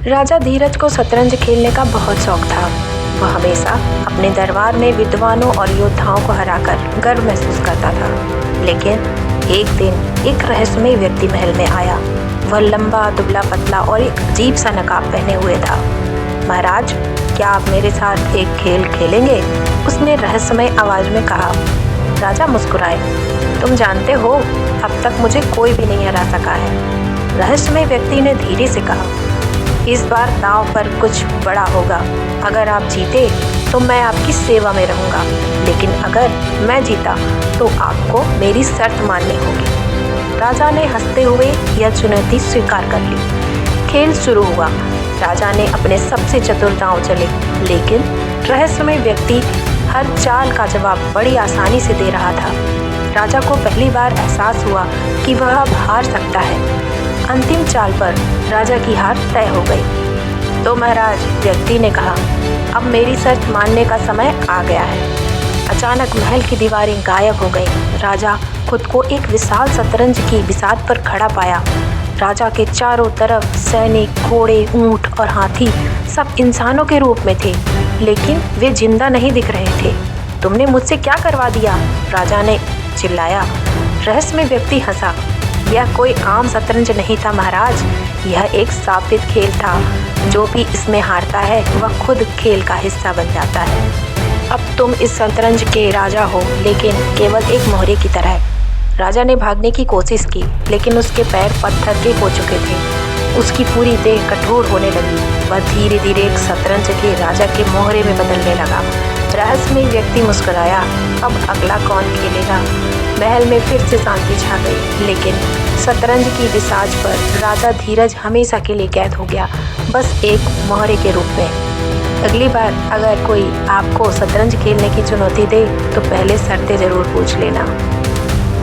राजा धीरज को शतरंज खेलने का बहुत शौक था। वह हमेशा अपने दरबार में विद्वानों और योद्धाओं को हराकर गर्व महसूस करता था। लेकिन एक दिन एक रहस्यमय व्यक्ति महल में आया। वह लंबा, दुबला पतला और एक अजीब सा नकाब पहने हुए था। महाराज, क्या आप मेरे साथ एक खेल खेलेंगे? उसने रहस्यमय आवाज में कहा। राजा मुस्कुराए। तुम जानते हो, अब तक मुझे कोई भी नहीं हरा सका है। रहस्यमय व्यक्ति ने धीरे से कहा, इस बार दांव पर कुछ बड़ा होगा। अगर आप जीते तो मैं आपकी सेवा में रहूंगा, लेकिन अगर मैं जीता तो आपको मेरी शर्त माननी होगी। राजा ने हंसते हुए यह चुनौती स्वीकार कर ली। खेल शुरू हुआ। राजा ने अपने सबसे चतुर दांव चले, लेकिन रहस्यमय व्यक्ति हर चाल का जवाब बड़ी आसानी से दे रहा था। राजा को पहली बार एहसास हुआ कि वह अब हार सकता है। अंतिम चाल पर राजा की हार तय हो गई। तो महाराज, व्यक्ति ने कहा, अब मेरी शर्त मानने का समय आ गया है। अचानक महल की दीवारें गायब हो गईं। राजा खुद को एक विशाल शतरंज की बिसात पर खड़ा पाया। राजा के चारों तरफ सैनिक, घोड़े, ऊंट और हाथी सब इंसानों के रूप में थे, लेकिन वे जिंदा नहीं दिख रहे थे। तुमने मुझसे क्या करवा दिया? राजा ने चिल्लाया। रहस्यमय व्यक्ति हंसा। यह कोई आम शतरंज नहीं था महाराज, यह एक शापित खेल था। जो भी इसमें हारता है वह खुद खेल का हिस्सा बन जाता है। अब तुम इस शतरंज के राजा हो, लेकिन केवल एक मोहरे की तरह। राजा ने भागने की कोशिश की, लेकिन उसके पैर पत्थर के हो चुके थे। उसकी पूरी देह कठोर होने लगी। वह धीरे धीरे एक शतरंज के राजा के मोहरे में बदलने लगा। रहस्यमय व्यक्ति मुस्कुराया। अब अगला कौन खेलेगा? महल में फिर से शांति छा गई, लेकिन शतरंज की बिसात पर राजा धीरज हमेशा के लिए कैद हो गया, बस एक मोहरे के रूप में। अगली बार अगर कोई आपको शतरंज खेलने की चुनौती दे तो पहले शर्तें जरूर पूछ लेना।